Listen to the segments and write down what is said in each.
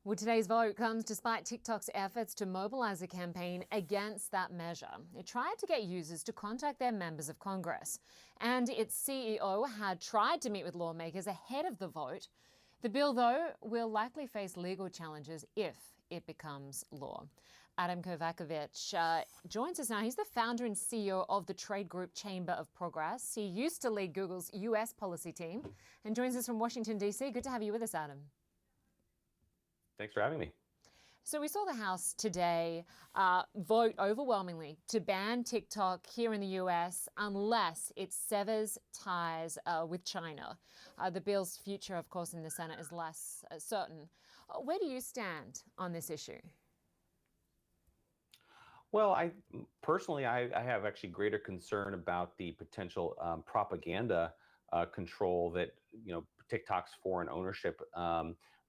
Well, today's vote comes despite TikTok's efforts to mobilize a campaign against that measure. It tried to get users to contact their members of Congress, and its CEO had tried to meet with lawmakers ahead of the vote. The bill, though, will likely face legal challenges if it becomes law. Adam Kovacevich joins us now. He's the founder and CEO of the trade group Chamber of Progress. He used to lead Google's US policy team and joins us from Washington, D.C. Good to have you with us, Adam. Thanks for having me. So we saw the House today vote overwhelmingly to ban TikTok here in the US unless it severs ties with China. The bill's future, of course, in the Senate is less certain. Where do you stand on this issue? Well, I personally have actually greater concern about the potential propaganda control that TikTok's foreign ownership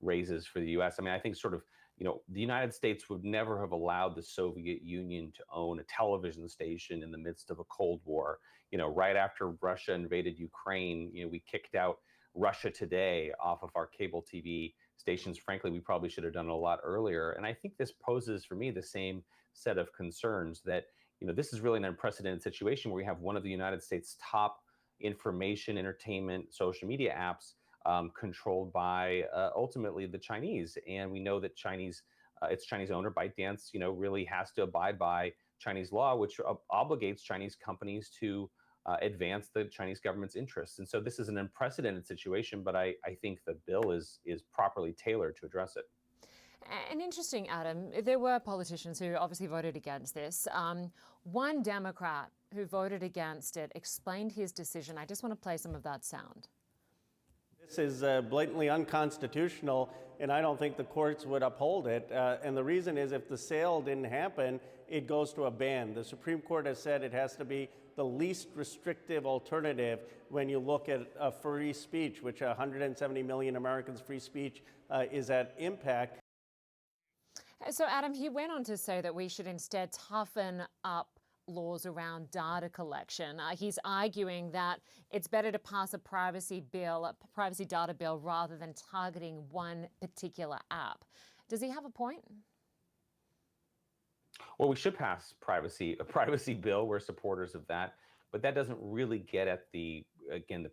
raises for the U.S. I mean, I think the United States would never have allowed the Soviet Union to own a television station in the midst of a Cold War. Right after Russia invaded Ukraine, we kicked out Russia Today off of our cable TV stations. Frankly, we probably should have done it a lot earlier. And I think this poses for me the same set of concerns that, this is really an unprecedented situation where we have one of the United States' top information, entertainment, social media apps controlled by ultimately the Chinese. And we know that its Chinese owner, ByteDance, really has to abide by Chinese law, which obligates Chinese companies to advance the Chinese government's interests. And so this is an unprecedented situation, but I think the bill is properly tailored to address it. And interesting, Adam, there were politicians who obviously voted against this. One Democrat who voted against it explained his decision. I just want to play some of that sound. This is blatantly unconstitutional, and I don't think the courts would uphold it. And the reason is if the sale didn't happen, it goes to a ban. The Supreme Court has said it has to be the least restrictive alternative when you look at free speech, which 170 million Americans' free speech is at impact. So, Adam, he went on to say that we should instead toughen up laws around data collection. He's arguing that it's better to pass a privacy data bill, rather than targeting one particular app. Does he have a point? Well, we should pass a privacy bill. We're supporters of that, but that doesn't really get at the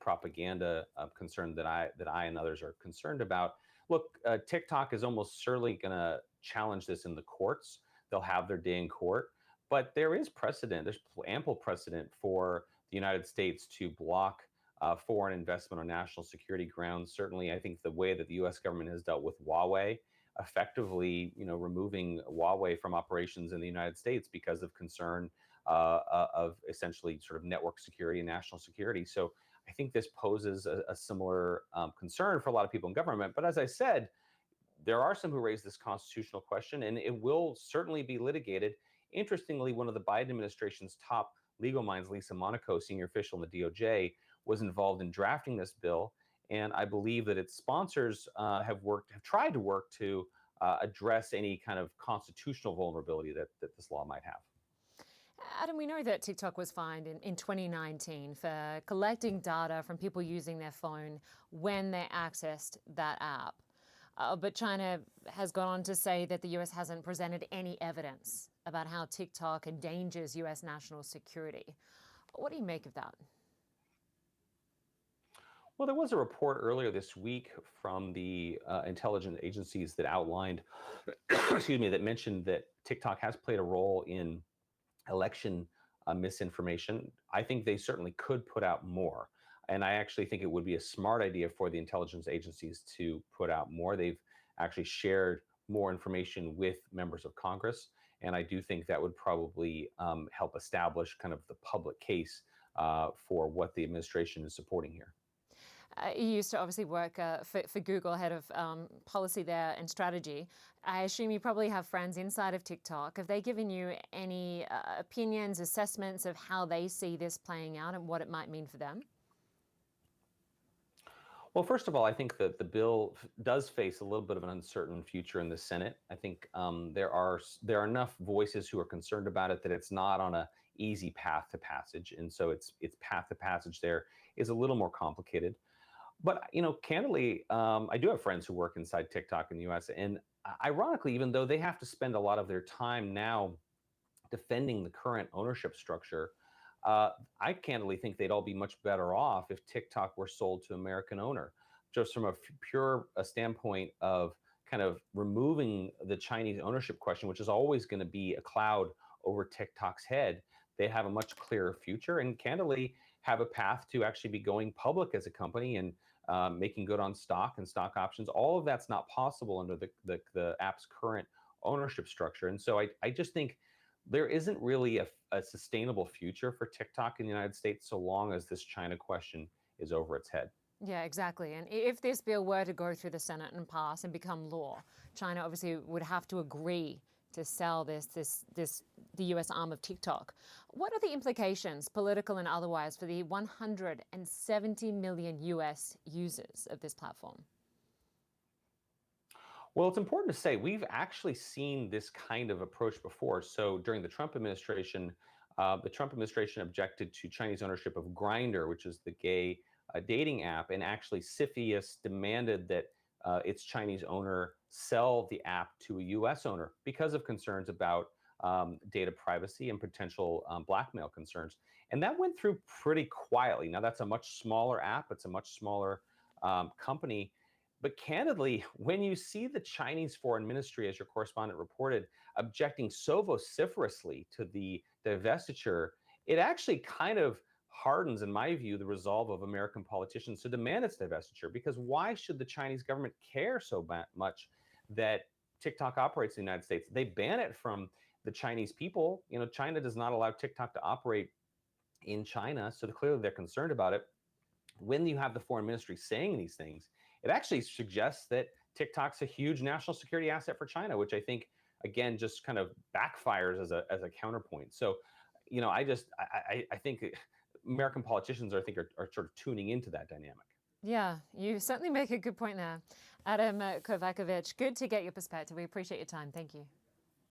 propaganda concern that I and others are concerned about. Look, TikTok is almost certainly going to challenge this in the courts. They'll have their day in court. But there is precedent, there's ample precedent for the United States to block foreign investment on national security grounds. Certainly, I think the way that the U.S. government has dealt with Huawei, effectively, removing Huawei from operations in the United States because of concern of essentially sort of network security and national security. So I think this poses a similar concern for a lot of people in government. But as I said, there are some who raise this constitutional question, and it will certainly be litigated. Interestingly, one of the Biden administration's top legal minds, Lisa Monaco, senior official in the DOJ, was involved in drafting this bill. And I believe that its sponsors have tried to work to address any kind of constitutional vulnerability that this law might have. Adam, we know that TikTok was fined in 2019 for collecting data from people using their phone when they accessed that app. But China has gone on to say that the U.S. hasn't presented any evidence about how TikTok endangers U.S. national security. What do you make of that? Well, there was a report earlier this week from the intelligence agencies that outlined, that mentioned that TikTok has played a role in election misinformation. I think they certainly could put out more. And I actually think it would be a smart idea for the intelligence agencies to put out more. They've actually shared more information with members of Congress. And I do think that would probably help establish kind of the public case for what the administration is supporting here. You used to obviously work for Google, head of policy there and strategy. I assume you probably have friends inside of TikTok. Have they given you any opinions, assessments of how they see this playing out and what it might mean for them? Well, first of all, I think that the bill does face a little bit of an uncertain future in the Senate. I think there are enough voices who are concerned about it that it's not on an easy path to passage, and so its path to passage there is a little more complicated. But candidly, I do have friends who work inside TikTok in the U.S. And ironically, even though they have to spend a lot of their time now defending the current ownership structure, uh, I candidly think they'd all be much better off if TikTok were sold to American owner, just from a pure standpoint of kind of removing the Chinese ownership question, which is always going to be a cloud over TikTok's head. They have a much clearer future and candidly have a path to actually be going public as a company and making good on stock and stock options. All of that's not possible under the app's current ownership structure. And so I just think there isn't really a sustainable future for TikTok in the United States so long as this China question is over its head. Yeah, exactly. And if this bill were to go through the Senate and pass and become law, China obviously would have to agree to sell the US arm of TikTok. What are the implications, political and otherwise, for the 170 million US users of this platform? Well, it's important to say we've actually seen this kind of approach before. So during the Trump administration objected to Chinese ownership of Grindr, which is the gay dating app, and actually CFIUS demanded that its Chinese owner sell the app to a U.S. owner because of concerns about data privacy and potential blackmail concerns. And that went through pretty quietly. Now, that's a much smaller app. It's a much smaller company. But candidly, when you see the Chinese Foreign Ministry, as your correspondent reported, objecting so vociferously to the divestiture, it actually kind of hardens, in my view, the resolve of American politicians to demand its divestiture. Because why should the Chinese government care so much that TikTok operates in the United States? They ban it from the Chinese people. China does not allow TikTok to operate in China, so clearly they're concerned about it. When you have the foreign ministry saying these things, it actually suggests that TikTok's a huge national security asset for China, which I think, again, just kind of backfires as a counterpoint. So, I think American politicians are sort of tuning into that dynamic. Yeah, you certainly make a good point there. Adam Kovacevich, good to get your perspective. We appreciate your time. Thank you.